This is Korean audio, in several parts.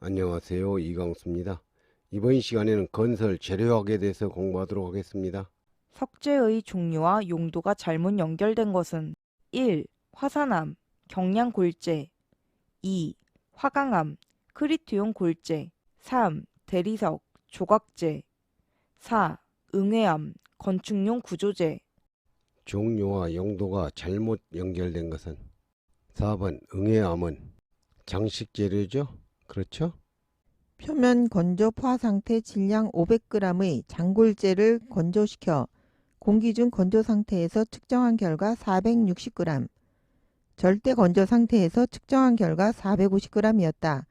안녕하세요. 이광수입니다. 이번 시간에는 건설 재료학에 대해서 공부하도록 하겠습니다. 석재의 종류와 용도가 잘못 연결된 것은 1. 화산암, 경량골재 2. 화강암, 크리트용 골재 3. 대리석, 조각재 4. 응해암, 건축용 구조재 종류와 용도가 잘못 연결된 것은 4번 응애암은 장식 재료죠? 그렇죠? 표면 건조 포화 상태 질량 500g의 장골재를 건조시켜 공기 중 건조 상태에서 측정한 결과 460g, 절대 건조 상태에서 측정한 결과 450g이었다.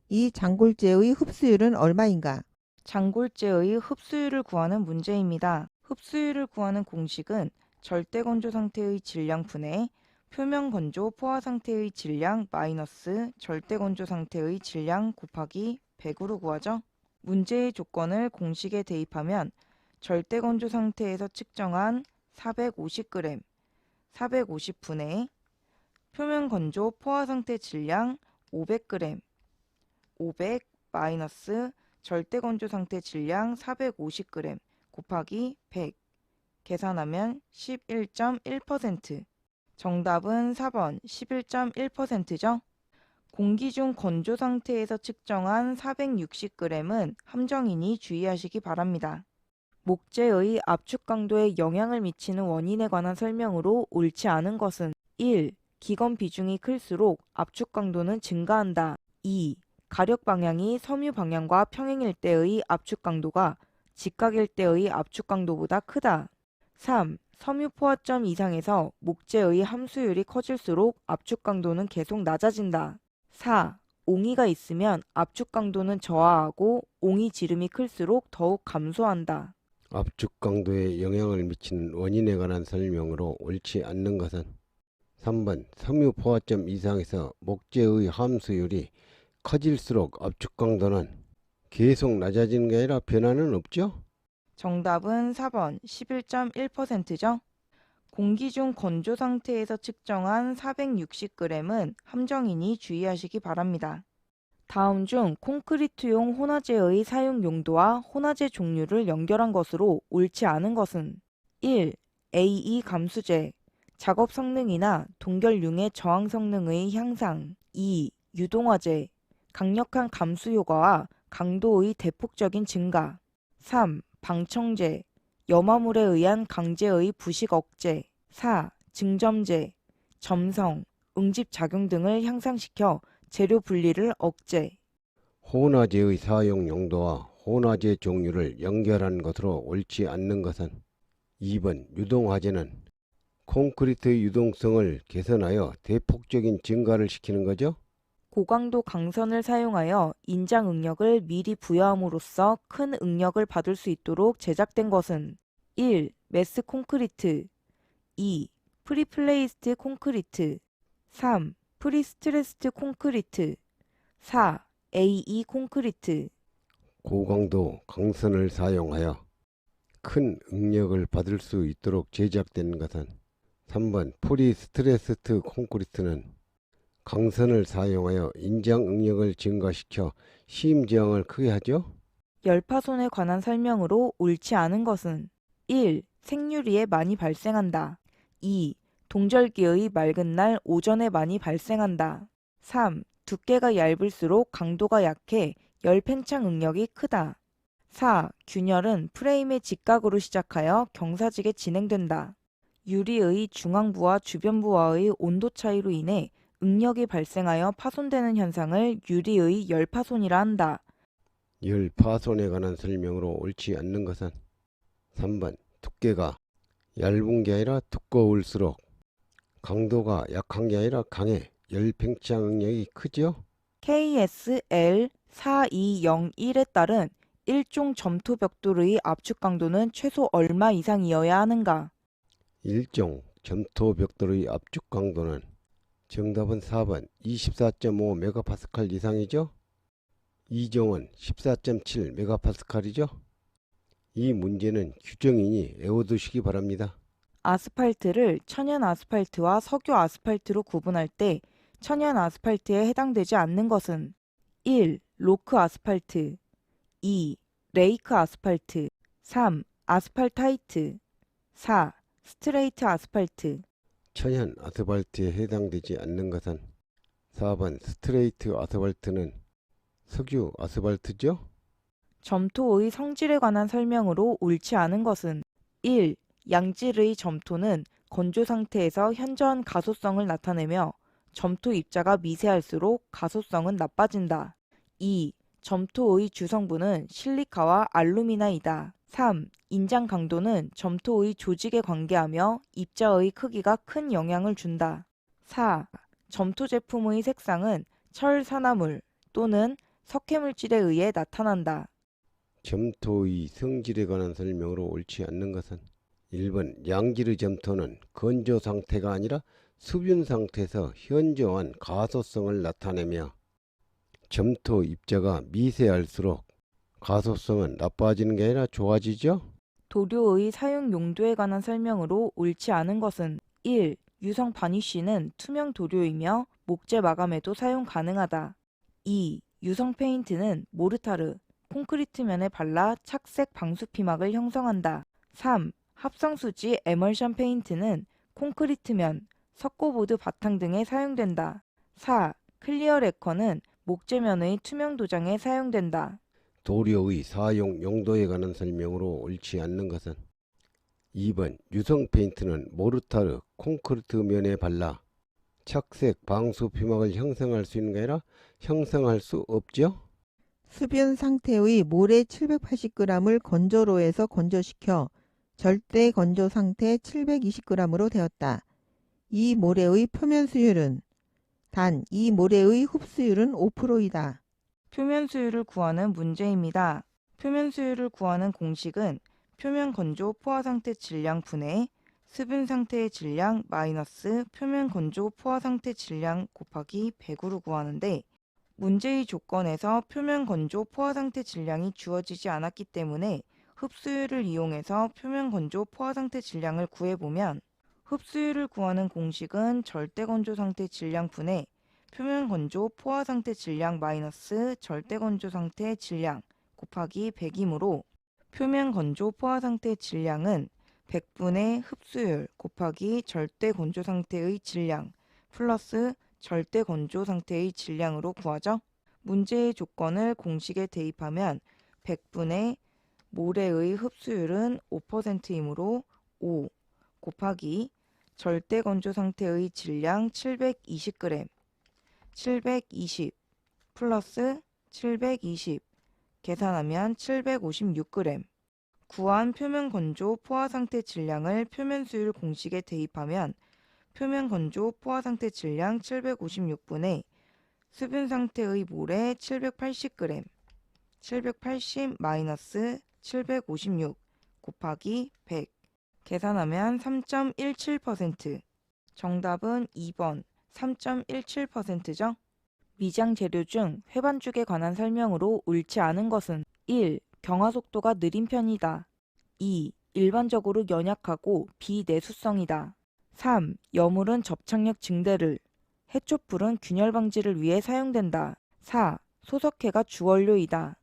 이 장골재의 흡수율은 얼마인가? 장골재의 흡수율을 구하는 문제입니다. 흡수율을 구하는 공식은 절대 건조 상태의 질량 분의 표면 건조 포화 상태의 질량 마이너스 절대 건조 상태의 질량 곱하기 100으로 구하죠. 문제의 조건을 공식에 대입하면 절대 건조 상태에서 측정한 450g, 450분의 표면 건조 포화 상태 질량 500g, 500 마이너스 절대 건조 상태 질량 450g 곱하기 100 계산하면 11.1%. 정답은 4번 11.1%죠. 공기 중 건조 상태에서 측정한 460g은 함정이니 주의하시기 바랍니다. 목재의 압축 강도에 영향을 미치는 원인에 관한 설명으로 옳지 않은 것은 1. 기건 비중이 클수록 압축 강도는 증가한다. 2. 가력 방향이 섬유 방향과 평행일 때의 압축 강도가 직각일 때의 압축 강도보다 크다. 3. 섬유 포화점 이상에서 목재의 함수율이 커질수록 압축 강도는 계속 낮아진다. 4. 옹이가 있으면 압축 강도는 저하하고 옹이 지름이 클수록 더욱 감소한다. 압축 강도에 영향을 미치는 원인에 관한 설명으로 옳지 않는 것은 3번 섬유 포화점 이상에서 목재의 함수율이 커질수록 압축 강도는 계속 낮아지는 게 아니라 변화는 없죠? 정답은 4번 11.1%죠. 공기 중 건조 상태에서 측정한 460g은 함정이니 주의하시기 바랍니다. 다음 중 콘크리트용 혼화재의 사용 용도와 혼화재 종류를 연결한 것으로 옳지 않은 것은 1. AE 감수재, 작업 성능이나 동결융의 저항 성능의 향상 2. 유동화재, 강력한 감수 효과와 강도의 대폭적인 증가 3. 방청재, 염화물에 의한 강제의 부식 억제 4. 증점재, 점성, 응집작용 등을 향상시켜 재료 분리를 억제 혼화재의 사용 용도와 혼화재 종류를 연결한 것으로 옳지 않는 것은 2번 유동화재는 콘크리트의 유동성을 개선하여 대폭적인 증가를 시키는 거죠. 고강도 강선을 사용하여 인장 응력을 미리 부여함으로써 큰 응력을 받을 수 있도록 제작된 것은 1. 매스 콘크리트 2. 프리플레이스드 콘크리트 3. 프리스트레스드 콘크리트 4. AE 콘크리트 고강도 강선을 사용하여 큰 응력을 받을 수 있도록 제작된 것은 3번 프리스트레스트 콘크리트는 강선을 사용하여 인장 응력을 증가시켜 시임 저항을 크게 하죠. 열파손에 관한 설명으로 옳지 않은 것은 1. 생유리에 많이 발생한다. 2. 동절기의 맑은 날 오전에 많이 발생한다. 3. 두께가 얇을수록 강도가 약해 열 팽창 응력이 크다. 4. 균열은 프레임의 직각으로 시작하여 경사지게 진행된다. 유리의 중앙부와 주변부와의 온도 차이로 인해 응력이 발생하여 파손되는 현상을 유리의 열파손이라 한다. 열 파손에 관한 설명으로 옳지 않는 것은 3번 두께가 얇은 게 아니라 두꺼울수록 강도가 약한 게 아니라 강해 열 팽창 응력이 크죠. KSL 4201에 따른 일종 점토 벽돌의 압축 강도는 최소 얼마 이상이어야 하는가? 일종 점토 벽돌의 압축 강도는 정답은 4번 24.5 메가파스칼 이상이죠. 이종은 14.7 메가파스칼이죠. 이 문제는 규정이니 외워두시기 바랍니다. 아스팔트를 천연 아스팔트와 석유 아스팔트로 구분할 때 천연 아스팔트에 해당되지 않는 것은 1. 로크 아스팔트 2. 레이크 아스팔트 3. 아스팔타이트 4. 스트레이트 아스팔트 천연 아스팔트에 해당되지 않는 것은 4번 스트레이트 아스팔트는 석유 아스팔트죠? 점토의 성질에 관한 설명으로 옳지 않은 것은 1. 양질의 점토는 건조 상태에서 현저한 가소성을 나타내며 점토 입자가 미세할수록 가소성은 나빠진다. 2. 점토의 주성분은 실리카와 알루미나이다. 3. 인장 강도는 점토의 조직에 관계하며 입자의 크기가 큰 영향을 준다. 4. 점토 제품의 색상은 철 산화물 또는 석회물질에 의해 나타난다. 점토의 성질에 관한 설명으로 옳지 않는 것은 1번 양질의 점토는 건조 상태가 아니라 수분 상태에서 현저한 가소성을 나타내며 점토 입자가 미세할수록 가소성은 나빠지는 게 아니라 좋아지죠? 도료의 사용 용도에 관한 설명으로 옳지 않은 것은 1. 유성 바니쉬는 투명 도료이며 목재 마감에도 사용 가능하다. 2. 유성 페인트는 모르타르, 콘크리트면에 발라 착색 방수 피막을 형성한다. 3. 합성수지 에멀션 페인트는 콘크리트면, 석고보드 바탕 등에 사용된다. 4. 클리어 레커는 목재면의 투명 도장에 사용된다. 도료의 사용 용도에 관한 설명으로 옳지 않는 것은 2번 유성 페인트는 모르타르, 콘크리트 면에 발라 착색 방수 피막을 형성할 수 있는 게 아니라 형성할 수 없죠? 수분 상태의 모래 780g을 건조로에서 건조시켜 절대 건조 상태 720g으로 되었다. 이 모래의 표면 수율은 단 이 모래의 흡수율은 5%이다. 표면 수율을 구하는 문제입니다. 표면 수율을 구하는 공식은 표면 건조 포화 상태 질량 분의 수분 상태의 질량 마이너스 표면 건조 포화 상태 질량 곱하기 100으로 구하는데 문제의 조건에서 표면 건조 포화 상태 질량이 주어지지 않았기 때문에 흡수율을 이용해서 표면 건조 포화 상태 질량을 구해보면 흡수율을 구하는 공식은 절대 건조 상태 질량 분의 표면 건조 포화 상태 질량 마이너스 절대 건조 상태 질량 곱하기 100이므로 표면 건조 포화 상태 질량은 100분의 흡수율 곱하기 절대 건조 상태의 질량 플러스 절대 건조 상태의 질량으로 구하죠. 문제의 조건을 공식에 대입하면 100분의 모래의 흡수율은 5%이므로 5 곱하기 절대 건조 상태의 질량 720g 720 플러스 720 계산하면 756g 구한 표면 건조 포화 상태 질량을 표면 수율 공식에 대입하면 표면 건조 포화 상태 질량 756분의 수분 상태의 모래 780g 780 마이너스 756 곱하기 100 계산하면 3.17% 정답은 2번 3.17%죠. 미장 재료 중 회반죽에 관한 설명으로 옳지 않은 것은 1. 경화 속도가 느린 편이다. 2. 일반적으로 연약하고 비내수성이다. 3. 여물은 접착력 증대를, 해촉불은 균열 방지를 위해 사용된다. 4. 소석회가 주원료이다.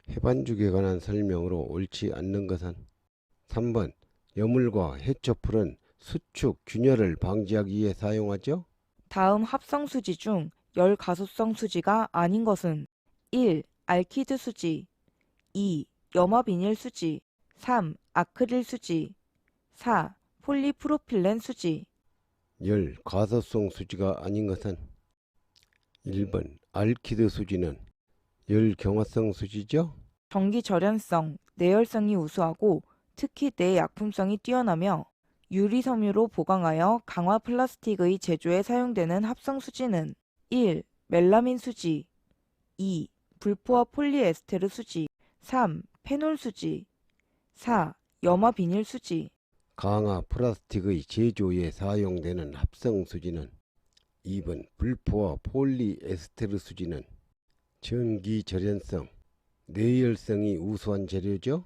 해반죽에 관한 설명으로 옳지 않는 것은 3번 여물과 해초풀은 수축, 균열을 방지하기 위해 사용하죠? 다음 합성 수지 중 열 가소성 수지가 아닌 것은 1. 알키드 수지 2. 염화비닐 수지 3. 아크릴 수지 4. 폴리프로필렌 수지 열 가소성 수지가 아닌 것은 1번 알키드 수지는 열 경화성 수지죠? 전기 절연성, 내열성이 우수하고 특히 내약품성이 뛰어나며 유리 섬유로 보강하여 강화 플라스틱의 제조에 사용되는 합성 수지는 1. 멜라민 수지 2. 불포화 폴리에스테르 수지 3. 페놀 수지 4. 염화 비닐 수지 강화 플라스틱의 제조에 사용되는 합성 수지는 2번 불포화 폴리에스테르 수지는 전기 절연성, 내열성이 우수한 재료죠?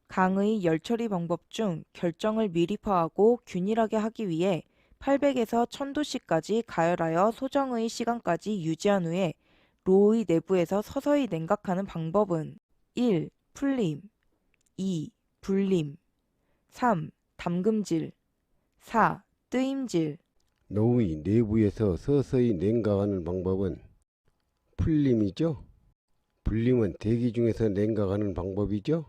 강의 열 처리 방법 중 결정을 미리 파하고 균일하게 하기 위해 800에서 1000도씨까지 가열하여 소정의 시간까지 유지한 후에 로의 내부에서 서서히 냉각하는 방법은 1. 풀림 2. 불림 3. 담금질 4. 뜨임질 노의 내부에서 서서히 냉각하는 방법은 풀림이죠. 불림은 대기 중에서 냉각하는 방법이죠.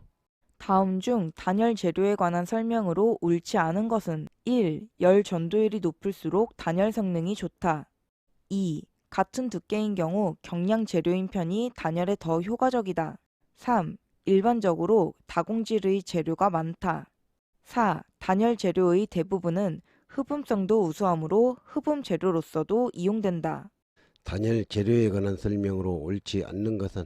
다음 중 단열 재료에 관한 설명으로 옳지 않은 것은 1. 열 전도율이 높을수록 단열 성능이 좋다. 2. 같은 두께인 경우 경량 재료인 편이 단열에 더 효과적이다. 3. 일반적으로 다공질의 재료가 많다. 4. 단열 재료의 대부분은 흡음성도 우수하므로 흡음 재료로서도 이용된다. 단열 재료에 관한 설명으로 옳지 않는 것은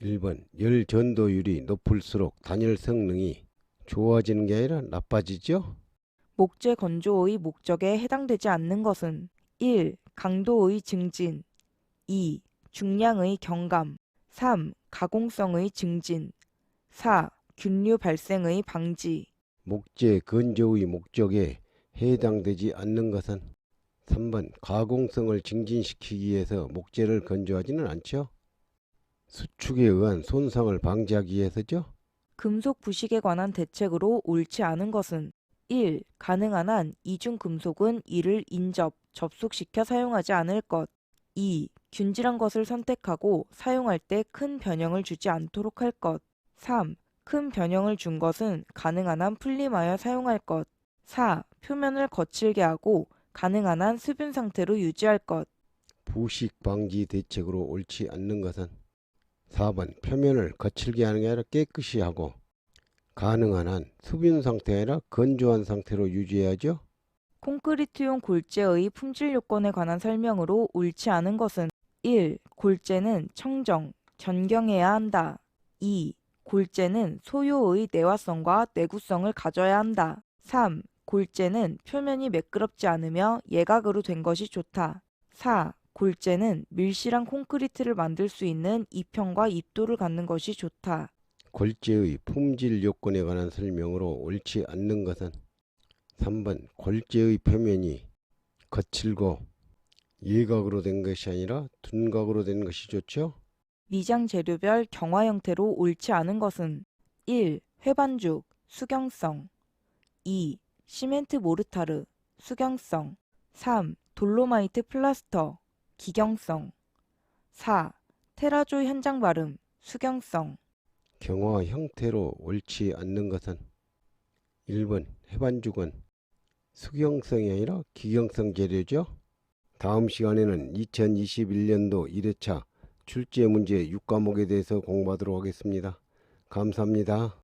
1번 열 전도율이 높을수록 단열 성능이 좋아지는 게 아니라 나빠지죠. 목재 건조의 목적에 해당되지 않는 것은 1. 강도의 증진 2. 중량의 경감 3. 가공성의 증진 4. 균류 발생의 방지 목재 건조의 목적에 해당되지 않는 것은 3번 가공성을 증진시키기 위해서 목재를 건조하지는 않죠. 수축에 의한 손상을 방지하기 위해서죠. 금속 부식에 관한 대책으로 옳지 않은 것은 1. 가능한 한 이중 금속은 이를 인접, 접속시켜 사용하지 않을 것 2. 균질한 것을 선택하고 사용할 때 큰 변형을 주지 않도록 할 것 3. 큰 변형을 준 것은 가능한 한 풀림하여 사용할 것 4. 표면을 거칠게 하고 가능한 한 수분 상태로 유지할 것 부식 방지 대책으로 옳지 않는 것은 4번 표면을 거칠게 하는 게 아니라 깨끗이 하고 가능한 한 수분 상태가 아니라 건조한 상태로 유지해야죠. 콘크리트용 골재의 품질 요건에 관한 설명으로 옳지 않은 것은 1. 골재는 청정, 견경해야 한다. 2. 골재는 소요의 내화성과 내구성을 가져야 한다. 3. 골재는 표면이 매끄럽지 않으며 예각으로 된 것이 좋다. 4. 골재는 밀실한 콘크리트를 만들 수 있는 이평과 입도를 갖는 것이 좋다. 골재의 품질 요건에 관한 설명으로 옳지 않는 것은 3번 골재의 표면이 거칠고 예각으로 된 것이 아니라 둔각으로 된 것이 좋죠. 미장 재료별 경화 형태로 옳지 않은 것은 1. 회반죽, 수경성 2. 시멘트 모르타르, 수경성 3. 돌로마이트 플라스터, 기경성 4. 테라조 현장 발음, 수경성 경화 형태로 옳지 않는 것은 1번 해반죽은 수경성이 아니라 기경성 재료죠. 다음 시간에는 2021년도 1회차 출제 문제 6과목에 대해서 공부하도록 하겠습니다. 감사합니다.